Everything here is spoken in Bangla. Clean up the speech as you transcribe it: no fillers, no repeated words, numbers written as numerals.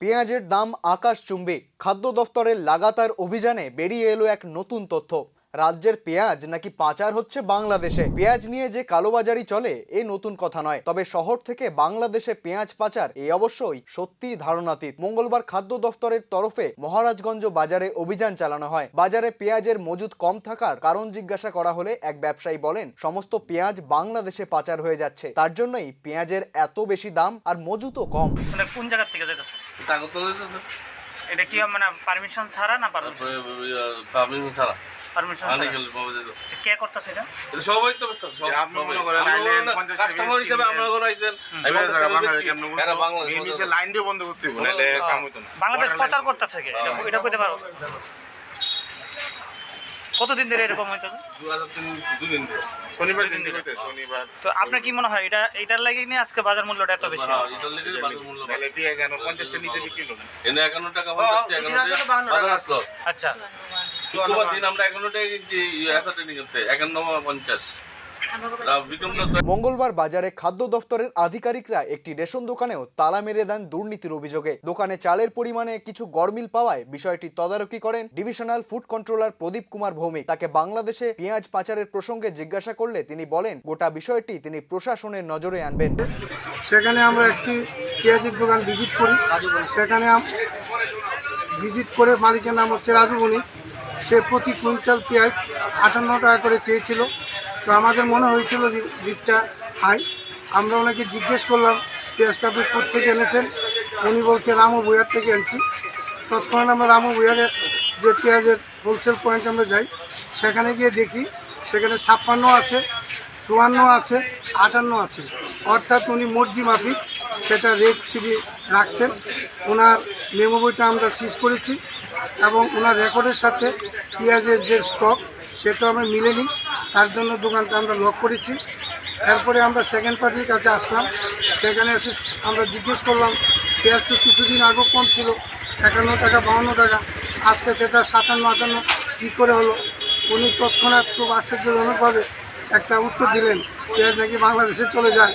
পেঁয়াজের দাম আকাশচুম্বী। খাদ্য দফতরের লাগাতার অভিযানে বেরিয়ে এলো এক নতুন তথ্য। রাজ্যের পেঁয়াজ নাকি পাচার হচ্ছে বাংলাদেশে। পেঁয়াজ নিয়ে যে কালোবাজারি চলে এ নতুন কথা নয়, তবে শহর থেকে বাংলাদেশে পেঁয়াজ পাচার এ অবশ্যই সত্যি ধারণাতীত। মঙ্গলবার খাদ্য দফতরের তরফে মহারাজগঞ্জ বাজারে অভিযান চালানো হয়। বাজারে পেঁয়াজের মজুদ কম থাকার কারণ জিজ্ঞাসা করা হলে এক ব্যবসায়ী বলেন, সমস্ত পেঁয়াজ বাংলাদেশে পাচার হয়ে যাচ্ছে, তার জন্যই পেঁয়াজের এত বেশি দাম আর মজুদও কম। মানে কোন জায়গা থেকে যাইতেছে? এটা কি মানে পারমিশন ছাড়া না পারমিশন ছাড়া? পারমিশন কে করতেছে এটা? এটা সবাই তো আপনি মনে করেন কাস্টমার হিসেবে আমরা করে আইছেন বাংলাদেশ লাইন দিয়ে বন্ধ করতে হবে, নালে কাম হইতো না। বাংলাদেশ প্রচার করতেছে কে? এটা কইতে পারো? কতদিন ধরে এরকম হইতেছে? 2 দিন ধরে, শনিবার দিন হইতে শনিবার। তো আপনার কি মনে হয় এটার লাগি নিয়ে আজকে বাজার মূল্যটা এত বেশি? এটার লাগি বাজার মূল্য তাহলে পেঁয়াজ জানো 50 টাকা নিচে বিক্রি হলো, এনে 51 টাকা 50 টাকা 51 টাকা বাজার আসলো। আচ্ছা, শুক্রবার দিন আমরা 51 টাকা কিনছি, এসআরটি নিতে 51.50। মঙ্গলবার বাজারে খাদ্য দফতরের আধিকারিকরা একটি রেশন দোকানেও তালা মেরে দেন দুর্নীতির অভিযোগে। দোকানে চালের পরিমাণে কিছু গরমিল পাওয়ায় বিষয়টি তদারকি করেন ডিভিশনাল ফুড কন্ট্রোলার প্রদীপ কুমার ভৌমিক। তাকে বাংলাদেশে পেঁয়াজ পাচারের প্রসঙ্গে জিজ্ঞাসা করলে তিনি বলেন, গোটা বিষয়টি তিনি প্রশাসনের নজরে আনবেন। সেখানে আমরা একটি পেঁয়াজের দোকান ভিজিট করি। সেখানে ভিজিট করে মালিকের নাম হচ্ছে রাজু বণিক। সে প্রতি কুইন্টাল পেঁয়াজ 58 টাকা করে চেয়েছিল। তো আমাদের মনে হয়েছিল রেটটা হাই। আমরা ওনাকে জিজ্ঞেস করলাম, পেঁয়াজটা আপনি কোথেকে এনেছেন? উনি বলছে রামু বুয়ার থেকে আনছি। তৎক্ষণাৎ আমরা রামু বুয়ারে যে পেঁয়াজের হোলসেল পয়েন্ট আমরা যাই, সেখানে গিয়ে দেখি সেখানে 56 আছে, 54 আছে, 58 আছে। অর্থাৎ উনি মর্জি মাফিক সেটা রেট সিঁড়ি রাখছেন। ওনার মেমো বইটা আমরা সিজ করেছি এবং ওনার রেকর্ডের সাথে পেঁয়াজের যে স্টক সেটা আমরা মিলে নিই। তার জন্য দোকানটা আমরা লক করেছি। এরপরে আমরা সেকেন্ড পার্টির কাছে আসলাম। সেখানে এসে আমরা জিজ্ঞেস করলাম, পেঁয়াজ তো কিছুদিন আগেও কম ছিল, 51 টাকা 52 টাকা, আজকে সেটা 57 58 কী করে হলো? উনি তৎক্ষণাৎ খুব আশ্চর্যজনকভাবে একটা উত্তর দিলেন, পেঁয়াজ নাকি বাংলাদেশে চলে যায়।